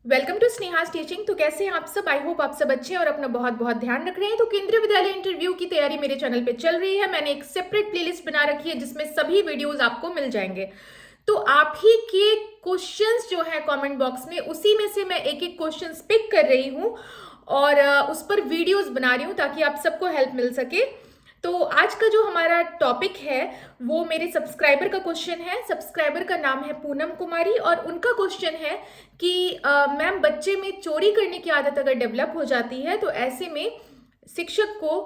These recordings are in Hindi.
Welcome to स्नेहास teaching. तो कैसे हैं आप सब? आई होप आप सब अच्छे हैं और अपना बहुत बहुत ध्यान रख रहे हैं। तो केंद्रीय विद्यालय इंटरव्यू की तैयारी मेरे चैनल पे चल रही है। मैंने एक सेपरेट प्लेलिस्ट बना रखी है जिसमें सभी वीडियोस आपको मिल जाएंगे। तो आप ही के क्वेश्चंस जो है कमेंट बॉक्स में, उसी में से मैं एक एक क्वेश्चन पिक कर रही हूँ और उस पर वीडियोस बना रही हूँ ताकि आप सबको हेल्प मिल सके। तो आज का जो हमारा टॉपिक है वो मेरे सब्सक्राइबर का क्वेश्चन है। सब्सक्राइबर का नाम है पूनम कुमारी और उनका क्वेश्चन है कि मैम, बच्चे में चोरी करने की आदत अगर डेवलप हो जाती है तो ऐसे में शिक्षक को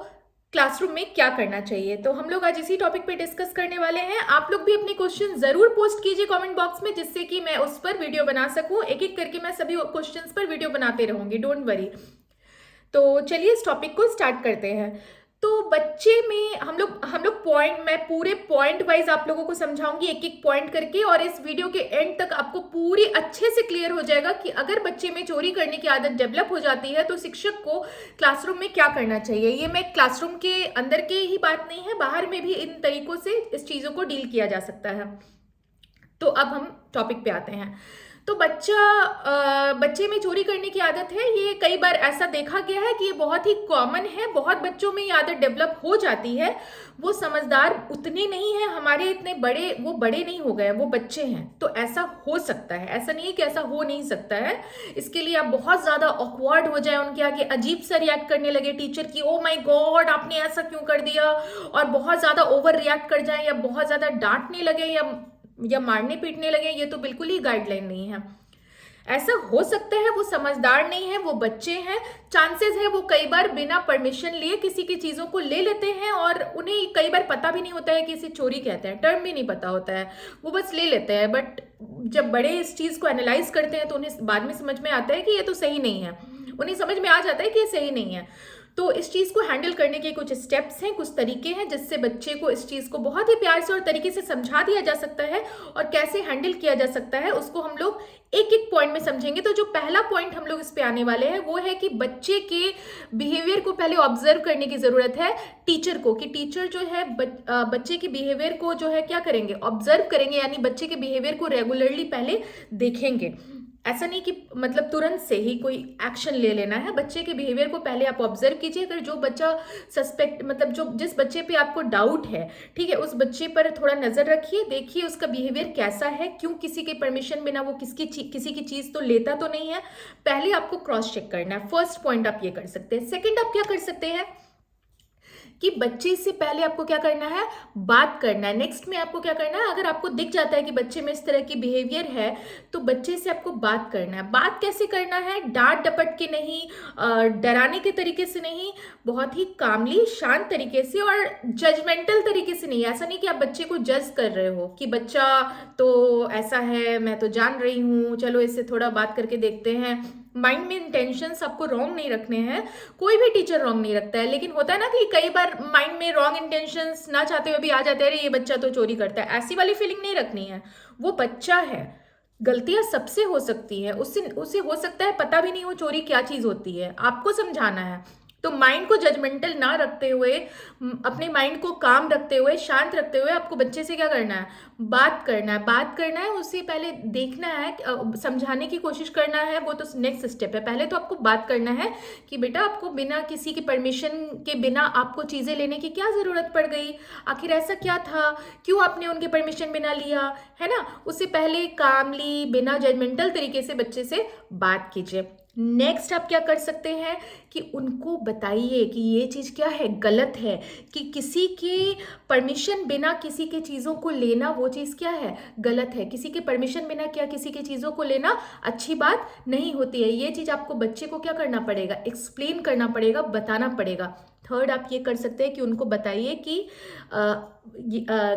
क्लासरूम में क्या करना चाहिए। तो हम लोग आज इसी टॉपिक पे डिस्कस करने वाले हैं। आप लोग भी अपने क्वेश्चन जरूर पोस्ट कीजिए कमेंट बॉक्स में, जिससे कि मैं उस पर वीडियो बना सकूं। एक एक करके मैं सभी क्वेश्चंस पर वीडियो बनाते रहूंगी, डोंट वरी। तो चलिए इस टॉपिक को स्टार्ट करते हैं। तो बच्चे में हम लोग पॉइंट, मैं पूरे पॉइंट वाइज आप लोगों को समझाऊंगी एक एक पॉइंट करके, और इस वीडियो के एंड तक आपको पूरी अच्छे से क्लियर हो जाएगा कि अगर बच्चे में चोरी करने की आदत डेवलप हो जाती है तो शिक्षक को क्लासरूम में क्या करना चाहिए। ये मैं क्लासरूम के अंदर के ही बात नहीं है, बाहर में भी इन तरीकों से इस चीजों को डील किया जा सकता है। तो अब हम टॉपिक पे आते हैं। तो बच्चे में चोरी करने की आदत है, ये कई बार ऐसा देखा गया है कि ये बहुत ही कॉमन है। बहुत बच्चों में ये आदत डेवलप हो जाती है। वो समझदार उतने नहीं है, हमारे इतने बड़े, वो बड़े नहीं हो गए, वो बच्चे हैं। तो ऐसा हो सकता है, ऐसा नहीं है कि ऐसा हो नहीं सकता है। इसके लिए आप बहुत ज्यादा ऑकवर्ड हो जाए, उनके आगे अजीब सा रिएक्ट करने लगे टीचर की, ओ माय गॉड आपने ऐसा क्यों कर दिया, और बहुत ज्यादा ओवर रिएक्ट कर जाए या बहुत ज्यादा डांटने लगे या मारने पीटने लगे, ये तो बिल्कुल ही गाइडलाइन नहीं है। ऐसा हो सकता है वो समझदार नहीं है, वो बच्चे हैं। चांसेस है वो कई बार बिना परमिशन लिए किसी की चीजों को ले लेते हैं और उन्हें कई बार पता भी नहीं होता है कि इसे चोरी कहते हैं, टर्म भी नहीं पता होता है, वो बस ले लेते हैं। बट जब बड़े इस चीज को एनालाइज करते हैं तो उन्हें बाद में समझ में आता है कि ये तो सही नहीं है। उन्हें समझ में आ जाता है कि ये सही नहीं है। तो इस चीज को हैंडल करने के कुछ स्टेप्स हैं, कुछ तरीके हैं जिससे बच्चे को इस चीज को बहुत ही प्यार से और तरीके से समझा दिया जा सकता है, और कैसे हैंडल किया जा सकता है उसको हम लोग एक एक पॉइंट में समझेंगे। तो जो पहला पॉइंट हम लोग इस पे आने वाले हैं वो है कि बच्चे के बिहेवियर को पहले ऑब्जर्व करने की जरूरत है टीचर को, कि टीचर जो है बच्चे के बिहेवियर को जो है क्या करेंगे, ऑब्जर्व करेंगे, यानी बच्चे के बिहेवियर को रेगुलरली पहले देखेंगे। ऐसा नहीं कि मतलब तुरंत से ही कोई एक्शन ले लेना है, बच्चे के बिहेवियर को पहले आप ऑब्जर्व कीजिए। अगर जो बच्चा सस्पेक्ट, मतलब जो जिस बच्चे पे आपको डाउट है, ठीक है, उस बच्चे पर थोड़ा नजर रखिए, देखिए उसका बिहेवियर कैसा है, क्यों किसी के परमिशन बिना वो किसी की चीज तो लेता तो नहीं है। पहले आपको क्रॉस चेक करना है। फर्स्ट पॉइंट आप ये कर सकते हैं। सेकेंड आप क्या कर सकते हैं कि बच्चे से पहले आपको क्या करना है, बात करना है। नेक्स्ट में आपको क्या करना है, अगर आपको दिख जाता है कि बच्चे में इस तरह की बिहेवियर है तो बच्चे से आपको बात करना है। बात कैसे करना है, डांट डपट के नहीं, डराने के तरीके से नहीं, बहुत ही कामली शांत तरीके से और जजमेंटल तरीके से नहीं। ऐसा नहीं कि आप बच्चे को जज कर रहे हो कि बच्चा तो ऐसा है, मैं तो जान रही हूँ, चलो इससे थोड़ा बात करके देखते हैं। माइंड में इंटेंशंस आपको रॉन्ग नहीं रखने हैं, कोई भी टीचर रॉन्ग नहीं रखता है, लेकिन होता है ना कि कई बार माइंड में रॉन्ग इंटेंशंस ना चाहते हुए भी आ जाते हैं, अरे ये बच्चा तो चोरी करता है। ऐसी वाली फीलिंग नहीं रखनी है। वो बच्चा है, गलतियां सबसे हो सकती है, उससे उसे हो सकता है पता भी नहीं हो चोरी क्या चीज होती है, आपको समझाना है। तो माइंड को जजमेंटल ना रखते हुए, अपने माइंड को काम रखते हुए, शांत रखते हुए आपको बच्चे से क्या करना है, बात करना है। बात करना है, उससे पहले देखना है, समझाने की कोशिश करना है, वो तो नेक्स्ट स्टेप है। पहले तो आपको बात करना है कि बेटा आपको बिना किसी की परमिशन के बिना आपको चीजें लेने की क्या जरूरत पड़ गई, आखिर ऐसा क्या था, क्यों आपने उनके परमिशन बिना लिया, है ना। उससे पहले कामली बिना जजमेंटल तरीके से बच्चे से बात कीजिए। नेक्स्ट आप क्या कर सकते हैं कि उनको बताइए कि ये चीज क्या है, गलत है, कि किसी के परमिशन बिना किसी के चीजों को लेना, वो चीज क्या है, गलत है। किसी के परमिशन बिना क्या किसी की चीजों को लेना अच्छी बात नहीं होती है। ये चीज आपको बच्चे को क्या करना पड़ेगा, एक्सप्लेन करना पड़ेगा, बताना पड़ेगा। थर्ड आप ये कर सकते हैं कि उनको बताइए कि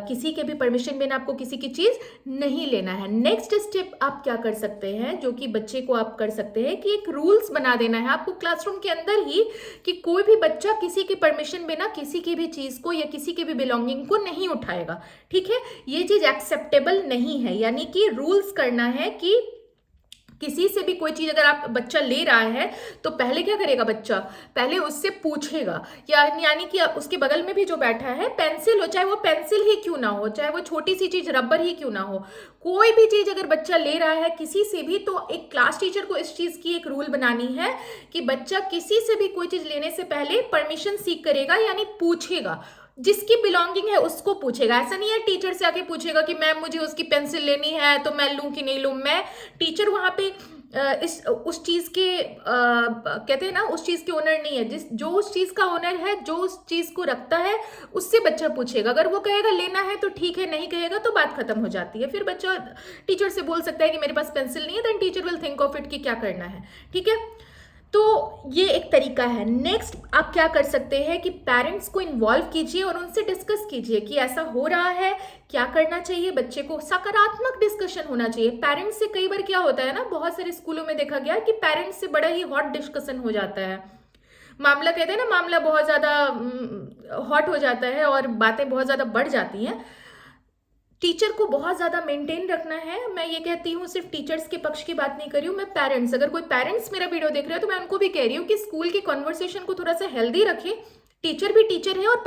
किसी के भी परमिशन बिना आपको किसी की चीज नहीं लेना है। नेक्स्ट स्टेप आप क्या कर सकते हैं, जो कि बच्चे को आप कर सकते हैं कि एक रूल्स बना देना है आपको क्लासरूम के अंदर ही, कि कोई भी बच्चा किसी की परमिशन बिना किसी की भी चीज को या किसी की भी बिलोंगिंग को नहीं उठाएगा। ठीक है, ये चीज एक्सेप्टेबल नहीं है, यानी कि रूल्स करना है कि किसी से भी कोई चीज अगर आप बच्चा ले रहा है तो पहले क्या करेगा बच्चा, पहले उससे पूछेगा। यानी कि उसके बगल में भी जो बैठा है, पेंसिल हो, चाहे वो पेंसिल ही क्यों ना हो, चाहे वो छोटी सी चीज रबर ही क्यों ना हो, कोई भी चीज अगर बच्चा ले रहा है किसी से भी, तो एक क्लास टीचर को इस चीज की एक रूल बनानी है कि बच्चा किसी से भी कोई चीज लेने से पहले परमिशन सीख करेगा, यानी पूछेगा, जिसकी बिलोंगिंग है उसको पूछेगा। ऐसा नहीं है टीचर से आके पूछेगा कि मैम मुझे उसकी पेंसिल लेनी है तो मैं लूं कि नहीं लूं। मैं टीचर वहां पे इस उस चीज के कहते हैं ना, उस चीज के ओनर नहीं है। जो उस चीज का ओनर है, जो उस चीज को रखता है, उससे बच्चा पूछेगा। अगर वो कहेगा लेना है तो ठीक है, नहीं कहेगा तो बात खत्म हो जाती है। फिर बच्चा टीचर से बोल सकता है कि मेरे पास पेंसिल नहीं है, then teacher will think of it कि क्या करना है। ठीक है, तो ये एक तरीका है। नेक्स्ट आप क्या कर सकते हैं कि पेरेंट्स को इन्वॉल्व कीजिए और उनसे डिस्कस कीजिए कि ऐसा हो रहा है, क्या करना चाहिए। बच्चे को सकारात्मक डिस्कशन होना चाहिए। पेरेंट्स से कई बार क्या होता है ना, बहुत सारे स्कूलों में देखा गया कि पेरेंट्स से बड़ा ही हॉट डिस्कशन हो जाता है। मामला कहते हैं ना, मामला बहुत ज्यादा हॉट हो जाता है और बातें बहुत ज्यादा बढ़ जाती हैं। टीचर को बहुत ज्यादा मेंटेन रखना है। मैं ये कहती हूँ, सिर्फ टीचर्स के पक्ष की बात नहीं कर रही हूँ मैं, पेरेंट्स, अगर कोई पेरेंट्स मेरा वीडियो देख रहे हो तो मैं उनको भी कह रही हूँ कि स्कूल के कॉन्वर्सेशन को थोड़ा सा हेल्दी रखें। टीचर भी टीचर है और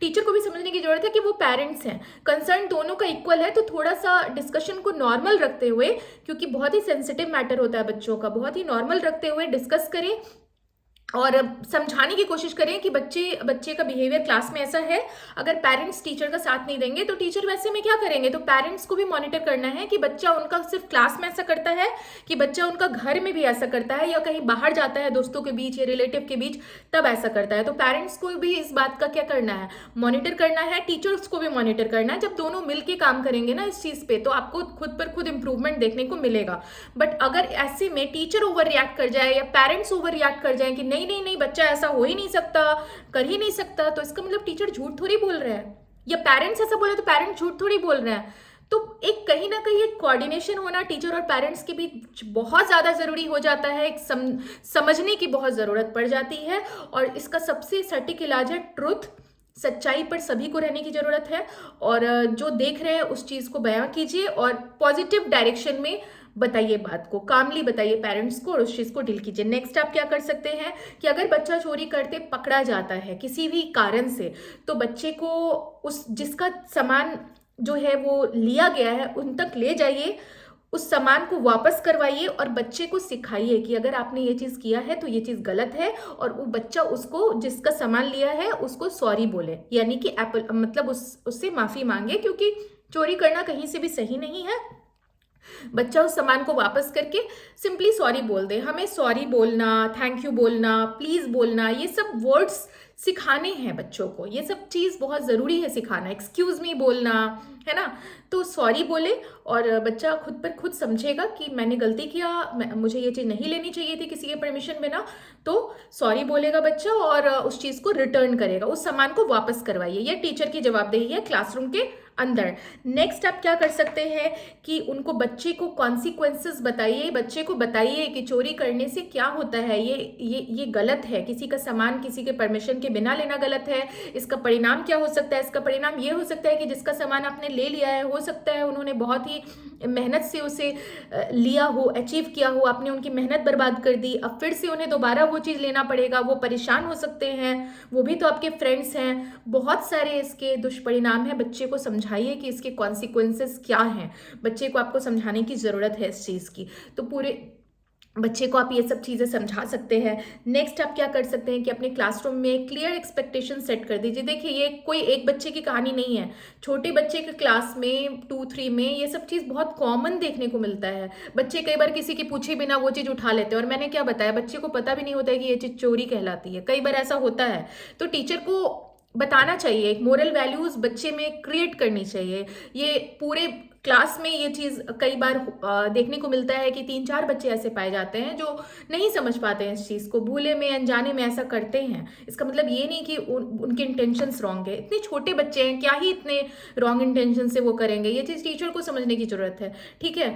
टीचर को भी समझने की जरूरत है कि वो पेरेंट्स हैं। कंसर्न दोनों का इक्वल है, तो थोड़ा सा डिस्कशन को नॉर्मल रखते हुए, क्योंकि बहुत ही सेंसिटिव मैटर होता है बच्चों का, बहुत ही नॉर्मल रखते हुए डिस्कस करें और समझाने की कोशिश करें कि बच्चे का बिहेवियर क्लास में ऐसा है। अगर पेरेंट्स टीचर का साथ नहीं देंगे तो टीचर वैसे में क्या करेंगे। तो पेरेंट्स को भी मॉनिटर करना है कि बच्चा उनका सिर्फ क्लास में ऐसा करता है, कि बच्चा उनका घर में भी ऐसा करता है, या कहीं बाहर जाता है दोस्तों के बीच या रिलेटिव के बीच तब ऐसा करता है। तो पेरेंट्स को भी इस बात का क्या करना है, मॉनिटर करना है। टीचर्स को भी मॉनिटर करना है। जब दोनों मिलकर काम करेंगे ना इस चीज पे, तो आपको खुद पर खुद इंप्रूवमेंट देखने को मिलेगा। बट अगर ऐसे में टीचर ओवर रिएक्ट कर जाए या पेरेंट्स ओवर रिएक्ट कर जाए कि नहीं नहीं नहीं बच्चा ऐसा हो ही नहीं सकता, कर ही नहीं सकता, तो इसका मतलब टीचर झूठ थोड़ी बोल रहा है, या पेरेंट्स ऐसा बोले तो पेरेंट्स झूठ थोड़ी बोल रहे हैं। तो एक कहीं ना कहीं एक कोऑर्डिनेशन होना टीचर और पेरेंट्स के बीच बहुत ज्यादा जरूरी हो जाता है। एक समझने की बहुत जरूरत पड़ जाती है, और इसका सबसे सटीक इलाज है ट्रुथ। सच्चाई पर सभी को रहने की जरूरत है, और जो देख रहे हैं उस चीज को बयां कीजिए और पॉजिटिव डायरेक्शन में बताइए, बात को कामली बताइए पेरेंट्स को, और उस चीज को डील कीजिए। नेक्स्ट आप क्या कर सकते हैं कि अगर बच्चा चोरी करते पकड़ा जाता है किसी भी कारण से, तो बच्चे को उस जिसका सामान जो है वो लिया गया है उन तक ले जाइए, उस सामान को वापस करवाइए और बच्चे को सिखाइए कि अगर आपने ये चीज किया है तो ये चीज गलत है, और वो बच्चा उसको जिसका सामान लिया है उसको सॉरी बोले, यानी कि मतलब उससे माफी मांगे, क्योंकि चोरी करना कहीं से भी सही नहीं है। बच्चा उस सामान को वापस करके सिंपली सॉरी बोल दे। हमें सॉरी बोलना, थैंक यू बोलना, प्लीज बोलना, ये सब वर्ड्स सिखाने हैं बच्चों को। ये सब चीज बहुत जरूरी है सिखाना। एक्सक्यूज मी बोलना, है ना। तो सॉरी बोले और बच्चा खुद पर खुद समझेगा कि मैंने गलती किया, मुझे ये चीज नहीं लेनी चाहिए थी किसी के परमिशन बिना। तो सॉरी बोलेगा बच्चा और उस चीज को रिटर्न करेगा, उस सामान को वापस करवाइए। ये टीचर की जवाबदेही है क्लासरूम के अंदर। नेक्स्ट आप क्या कर सकते हैं कि उनको बच्चे को कॉन्सिक्वेंसेस बताइए, बच्चे को बताइए कि चोरी करने से क्या होता है, ये गलत है, किसी का सामान किसी के परमिशन के बिना लेना गलत है। इसका परिणाम क्या हो सकता है, इसका परिणाम ये हो सकता है कि जिसका सामान आपने ले लिया है, हो सकता है उन्होंने बहुत ही मेहनत से उसे लिया हो, अचीव किया हो, आपने उनकी मेहनत बर्बाद कर दी, अब फिर से उन्हें दोबारा वो चीज़ लेना पड़ेगा, वो परेशान हो सकते हैं, वो भी तो आपके फ्रेंड्स हैं। बहुत सारे इसके दुष्परिणाम हैं। बच्चे को समझाइए कि इसके कॉन्सिक्वेंसेस क्या हैं। बच्चे को आपको समझाने की ज़रूरत है इस चीज़ की। तो पूरे बच्चे को आप ये सब चीज़ें समझा सकते हैं। नेक्स्ट आप क्या कर सकते हैं कि अपने क्लासरूम में क्लियर एक्सपेक्टेशन सेट कर दीजिए। देखिए, ये कोई एक बच्चे की कहानी नहीं है। छोटे बच्चे के क्लास में 2-3 में ये सब चीज़ बहुत कॉमन देखने को मिलता है। बच्चे कई बार किसी की पूछे बिना वो चीज़ उठा लेते हैं, और मैंने क्या बताया, बच्चे को पता भी नहीं होता है कि ये चीज़ चोरी कहलाती है। कई बार ऐसा होता है। तो टीचर को बताना चाहिए, एक मोरल वैल्यूज बच्चे में क्रिएट करनी चाहिए। ये पूरे क्लास में ये चीज़ कई बार देखने को मिलता है कि 3-4 बच्चे ऐसे पाए जाते हैं जो नहीं समझ पाते हैं इस चीज़ को, भूले में अनजाने में ऐसा करते हैं। इसका मतलब ये नहीं कि उनके इंटेंशंस रॉन्ग है। इतने छोटे बच्चे हैं, क्या ही इतने रॉन्ग इंटेंशन से वो करेंगे। ये चीज़ टीचर को समझने की जरूरत है। ठीक है,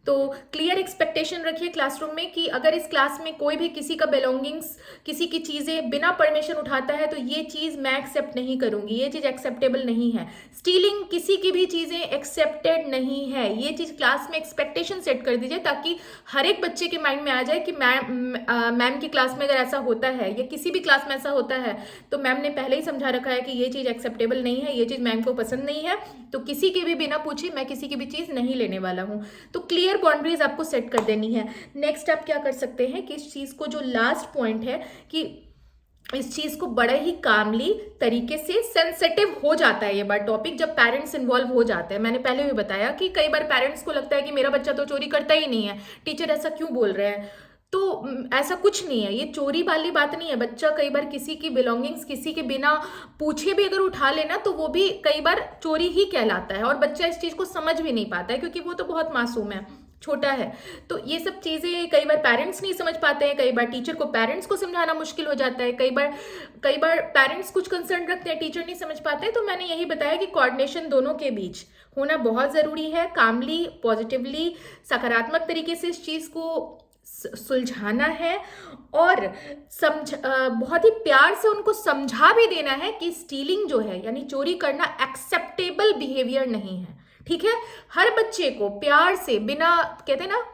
तो क्लियर एक्सपेक्टेशन रखिए क्लासरूम में कि अगर इस क्लास में कोई भी किसी का बिलोंगिंग्स, किसी की चीज़ें बिना परमिशन उठाता है तो ये चीज़ मैं एक्सेप्ट नहीं करूँगी, ये चीज़ एक्सेप्टेबल नहीं है। स्टीलिंग किसी की भी चीज़ें एक्सेप्टेड नहीं है, ये चीज़ क्लास में एक्सपेक्टेशन सेट कर दीजिए ताकि हर एक बच्चे के माइंड में आ जाए कि मैम की क्लास में अगर ऐसा होता है या किसी भी क्लास में ऐसा होता है तो मैम ने पहले ही समझा रखा है कि ये चीज़ एक्सेप्टेबल नहीं है, ये चीज़ मैम को पसंद नहीं है, तो किसी के भी बिना पूछे मैं किसी की भी चीज़ नहीं लेने वाला हूँ। तो क्लियर बाउंड्रीज आपको सेट कर देनी है। नेक्स्ट आप क्या कर सकते हैं कि इस चीज़ को, जो लास्ट पॉइंट है कि इस चीज़ को बड़े ही कामली तरीके से, सेंसिटिव हो जाता है ये बार टॉपिक जब पेरेंट्स इन्वॉल्व हो जाते हैं। मैंने पहले भी बताया कि कई बार पेरेंट्स को लगता है कि मेरा बच्चा तो चोरी करता ही नहीं है, टीचर ऐसा क्यों बोल रहे हैं। तो ऐसा कुछ नहीं है, ये चोरी वाली बात नहीं है। बच्चा कई बार किसी की बिलोंगिंग्स किसी के बिना पूछे भी अगर उठा लेना तो वो भी कई बार चोरी ही कहलाता है, और बच्चा इस चीज़ को समझ भी नहीं पाता है क्योंकि वो तो बहुत मासूम है, छोटा है। तो ये सब चीज़ें कई बार पेरेंट्स नहीं समझ पाते हैं, कई बार टीचर को पेरेंट्स को समझाना मुश्किल हो जाता है, कई बार पेरेंट्स कुछ कंसर्न रखते हैं, टीचर नहीं समझ पाते हैं। तो मैंने यही बताया कि कोऑर्डिनेशन दोनों के बीच होना बहुत ज़रूरी है। कामली, पॉजिटिवली, सकारात्मक तरीके से इस चीज़ को सुलझाना है और बहुत ही प्यार से उनको समझा भी देना है कि स्टीलिंग जो है यानी चोरी करना एक्सेप्टेबल बिहेवियर नहीं है। ठीक है, हर बच्चे को प्यार से, बिना, कहते हैं ना,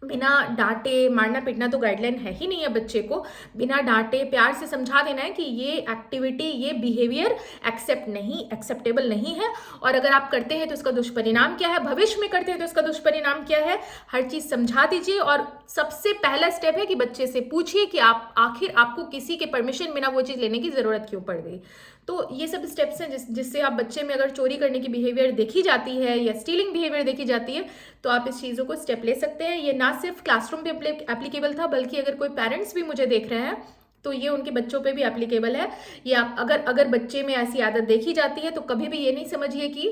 बिना डांटे, मारना पीटना तो गाइडलाइन है ही नहीं है, बच्चे को बिना डांटे प्यार से समझा देना है कि ये एक्टिविटी, ये बिहेवियर एक्सेप्टेबल नहीं है, और अगर आप करते हैं तो इसका दुष्परिणाम क्या है, भविष्य में करते हैं तो इसका दुष्परिणाम क्या है, हर चीज़ समझा दीजिए। और सबसे पहला स्टेप है कि बच्चे से पूछिए कि आप आखिर आपको किसी के परमिशन बिना वो चीज़ लेने की ज़रूरत क्यों पड़ गई। तो ये सब स्टेप्स हैं जिससे आप बच्चे में अगर चोरी करने की बिहेवियर देखी जाती है या स्टीलिंग बिहेवियर देखी जाती है तो आप इस चीज़ों को स्टेप ले सकते हैं। ये ना सिर्फ क्लासरूम पे एप्लीकेबल था, बल्कि अगर कोई पेरेंट्स भी मुझे देख रहे हैं तो ये उनके बच्चों पे भी एप्लीकेबल है। ये आप अगर बच्चे में ऐसी आदत देखी जाती है तो कभी भी ये नहीं समझिए कि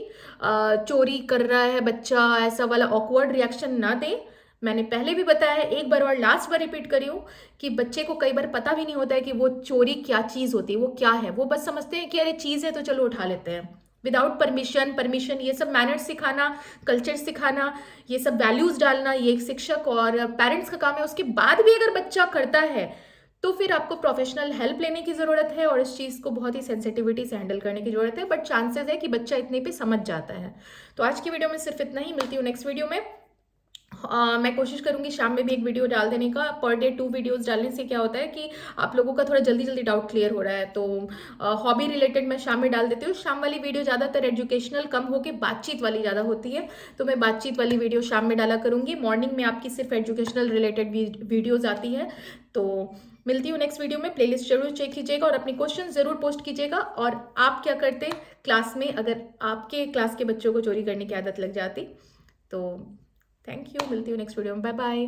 चोरी कर रहा है बच्चा, ऐसा वाला ऑकवर्ड रिएक्शन ना दें। मैंने पहले भी बताया है, एक बार और लास्ट बार रिपीट करी हूँ कि बच्चे को कई बार पता भी नहीं होता है कि वो चोरी क्या चीज़ होती है, वो क्या है। वो बस समझते हैं कि अरे चीज़ है तो चलो उठा लेते हैं, विदाउट परमिशन। ये सब मैनर्स सिखाना, कल्चर सिखाना, ये सब वैल्यूज डालना, ये एक शिक्षक और पेरेंट्स का काम है। उसके बाद भी अगर बच्चा करता है तो फिर आपको प्रोफेशनल हेल्प लेने की ज़रूरत है और इस चीज़ को बहुत ही सेंसिटिविटी से हैंडल करने की ज़रूरत है। बट चांसेस है कि बच्चा इतने पे समझ जाता है। तो आज की वीडियो में सिर्फ इतना ही, मिलती हूँ नेक्स्ट वीडियो में। मैं कोशिश करूंगी शाम में भी एक वीडियो डाल देने का। पर डे 2 वीडियोस डालने से क्या होता है कि आप लोगों का थोड़ा जल्दी जल्दी डाउट क्लियर हो रहा है। तो हॉबी रिलेटेड मैं शाम में डाल देती हूँ। शाम वाली वीडियो ज़्यादातर एजुकेशनल कम होकर बातचीत वाली ज़्यादा होती है, तो मैं बातचीत वाली वीडियो शाम में डाला करूँगी। मॉर्निंग में आपकी सिर्फ एजुकेशनल रिलेटेड वीडियोज़ आती है। तो मिलती हूँ नेक्स्ट वीडियो में। प्लेलिस्ट जरूर चेक कीजिएगा और अपने क्वेश्चन जरूर पोस्ट कीजिएगा। और आप क्या करते क्लास में अगर आपके क्लास के बच्चों को चोरी करने की आदत लग जाती। तो थैंक यू, मिलती हूँ नेक्स्ट वीडियो में। Bye bye.